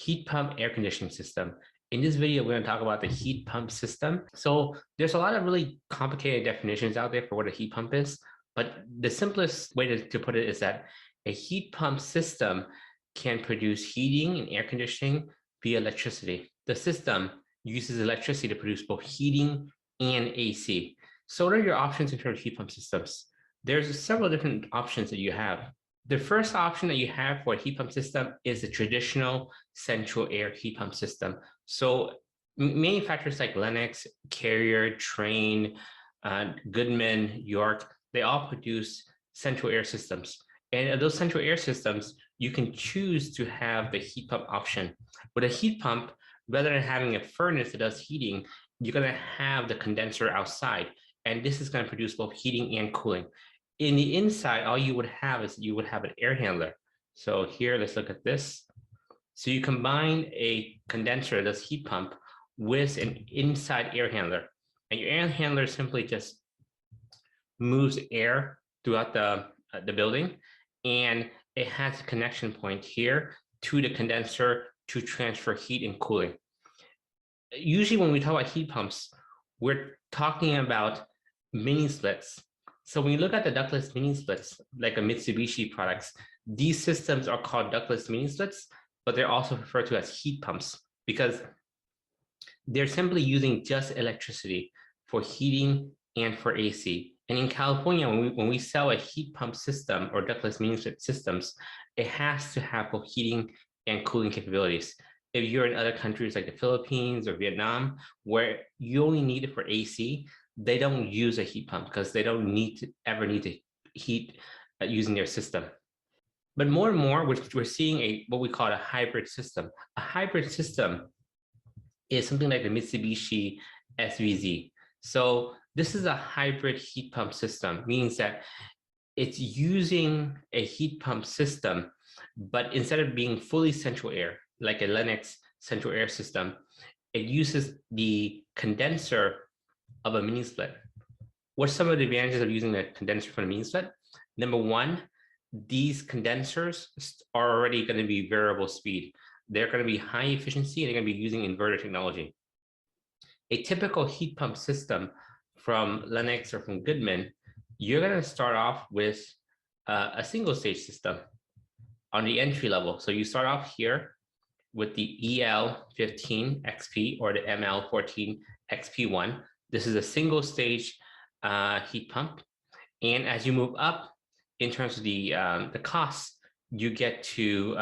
heat pump air conditioning system. In this video, we're going to talk about the heat pump system. So there's a lot of really complicated definitions out there for what a heat pump is, but the simplest way to put it is that a heat pump system can produce heating and air conditioning via electricity. The system uses electricity to produce both heating and AC. So what are your options in terms of heat pump systems? There's several different options that you have. The first option that you have for a heat pump system is the traditional central air heat pump system. So manufacturers like Lennox, Carrier, Trane, Goodman, York, they all produce central air systems. And those central air systems, you can choose to have the heat pump option. With a heat pump, rather than having a furnace that does heating, you're going to have the condenser outside. And this is going to produce both heating and cooling. In the inside, all you would have is you would have an air handler. So here, let's look at this. So you combine a condenser that's heat pump with an inside air handler. And your air handler simply just moves air throughout the building. And it has a connection point here to the condenser to transfer heat and cooling. Usually when we talk about heat pumps, we're talking about mini splits. So when you look at the ductless mini splits, like a Mitsubishi products, these systems are called ductless mini splits, but they're also referred to as heat pumps because they're simply using just electricity for heating and for AC. And in California, when we sell a heat pump system or ductless mini split systems, it has to have both heating and cooling capabilities. If you're in other countries like the Philippines or Vietnam, where you only need it for AC, they don't use a heat pump because they don't ever need to heat using their system. But more and more, we're seeing what we call a hybrid system. A hybrid system is something like the Mitsubishi SVZ. So this is a hybrid heat pump system, means that it's using a heat pump system, but instead of being fully central air, like a Lennox central air system, it uses the condenser of a mini split. What's some of the advantages of using a condenser from a mini split? Number one, these condensers are already going to be variable speed. They're going to be high efficiency and they're going to be using inverter technology. A typical heat pump system from Lennox or from Goodman, you're going to start off with a single stage system on the entry level. So you start off here with the EL15 XP or the ML14 XP1. This is a single stage heat pump. And as you move up in terms of the costs, you get to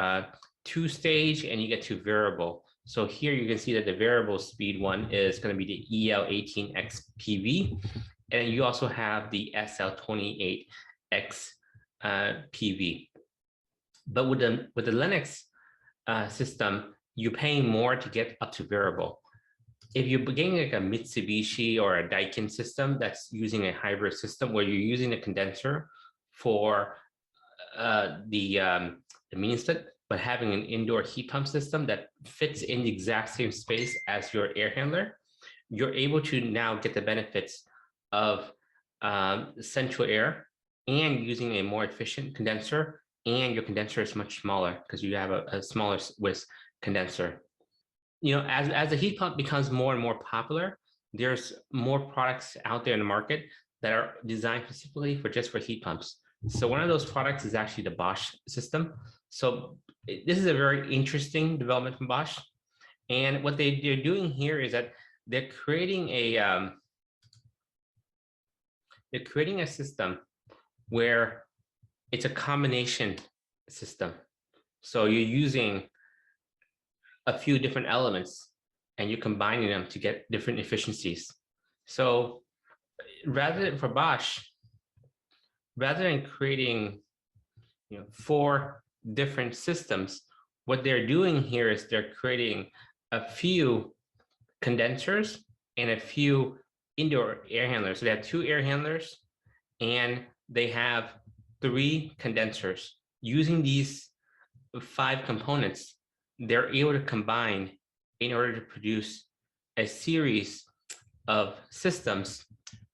two stage and you get to variable. So here you can see that the variable speed one is going to be the EL18 XPV. And you also have the SL28 XPV. But with the Lennox system, you're paying more to get up to variable. If you're getting like a Mitsubishi or a Daikin system that's using a hybrid system where you're using a condenser for the mini split, but having an indoor heat pump system that fits in the exact same space as your air handler, you're able to now get the benefits of central air and using a more efficient condenser, and your condenser is much smaller because you have a smaller width condenser. You know, as the heat pump becomes more and more popular, there's more products out there in the market that are designed specifically for heat pumps. So one of those products is actually the Bosch system. So this is a very interesting development from Bosch. And what they're doing here is that they're creating a system where it's a combination system. So you're using a few different elements and you're combining them to get different efficiencies. So rather than for Bosch, rather than creating 4 different systems, what they're doing here is they're creating a few condensers and a few indoor air handlers. So they have 2 air handlers and they have 3 condensers. Using these 5 components, they're able to combine in order to produce a series of systems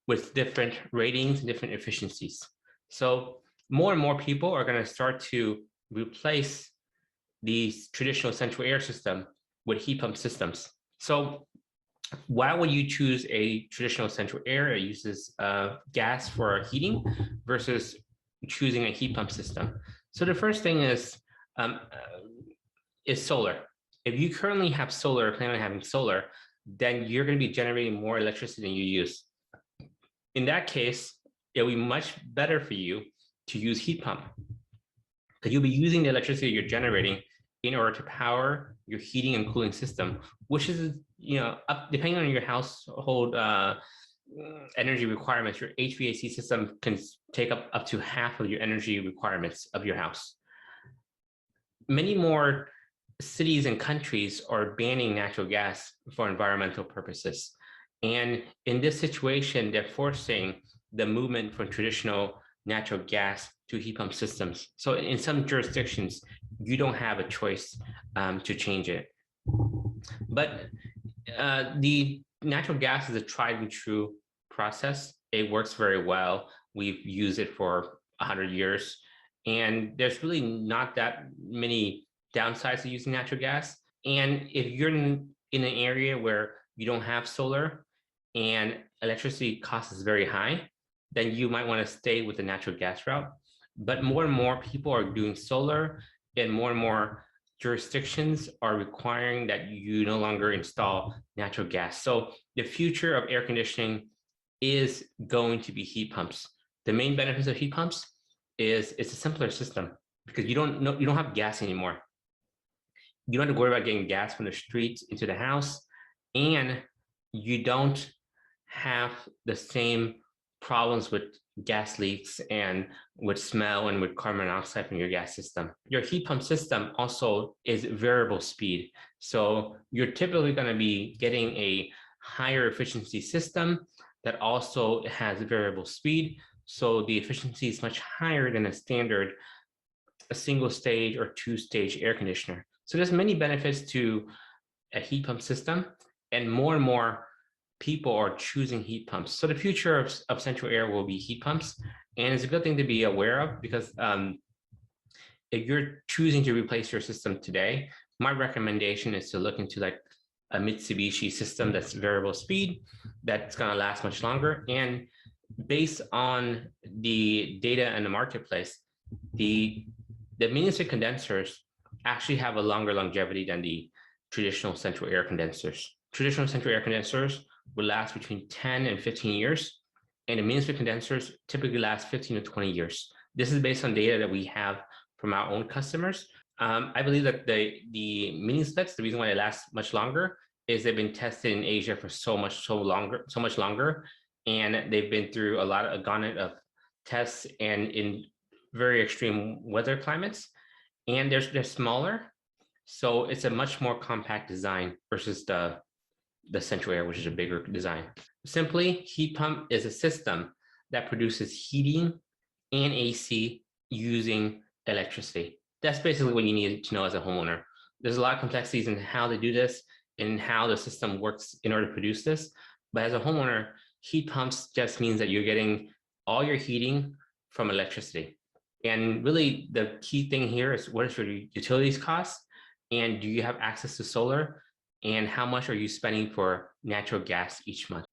with different ratings and different efficiencies. So more and more people are going to start to replace the traditional central air system with heat pump systems. So why would you choose a traditional central air that uses gas for heating versus choosing a heat pump system? So the first thing um, is solar. If you currently have solar, plan on having solar, then you're going to be generating more electricity than you use. In that case, it'll be much better for you to use heat pump, because you'll be using the electricity you're generating in order to power your heating and cooling system, which is, depending on your household energy requirements, your HVAC system can take up to half of your energy requirements of your house. Many more cities and countries are banning natural gas for environmental purposes. And in this situation, they're forcing the movement from traditional natural gas to heat pump systems. So in some jurisdictions, you don't have a choice to change it. But the natural gas is a tried and true process. It works very well. We've used it for 100 years. And there's really not that many downsides to using natural gas. And if you're in an area where you don't have solar and electricity cost is very high, then you might want to stay with the natural gas route. But more and more people are doing solar, and more jurisdictions are requiring that you no longer install natural gas. So the future of air conditioning is going to be heat pumps. The main benefits of heat pumps is it's a simpler system, because you don't have gas anymore. You don't have to worry about getting gas from the streets into the house, and you don't have the same problems with gas leaks and with smell and with carbon monoxide from your gas system. Your heat pump system also is variable speed. So you're typically going to be getting a higher efficiency system that also has variable speed. So the efficiency is much higher than a single stage or two-stage air conditioner. So there's many benefits to a heat pump system, and more people are choosing heat pumps. So the future of central air will be heat pumps, and it's a good thing to be aware of, because if you're choosing to replace your system today, my recommendation is to look into like a Mitsubishi system that's variable speed, that's going to last much longer. And based on the data in the marketplace, the mini split condensers actually have a longer longevity than the traditional central air condensers. Traditional central air condensers will last between 10 and 15 years, and the mini split condensers typically last 15 to 20 years. This is based on data that we have from our own customers. I believe that the mini splits, the reason why they last much longer is they've been tested in Asia for so much longer, and they've been through a gamut of tests and in very extreme weather climates, and they're smaller, so it's a much more compact design versus the central air, which is a bigger design. Simply, heat pump is a system that produces heating and AC using electricity. That's basically what you need to know as a homeowner. There's a lot of complexities in how they do this and how the system works in order to produce this. But as a homeowner, heat pumps just means that you're getting all your heating from electricity. And really the key thing here is, what is your utilities cost? And do you have access to solar? And how much are you spending for natural gas each month?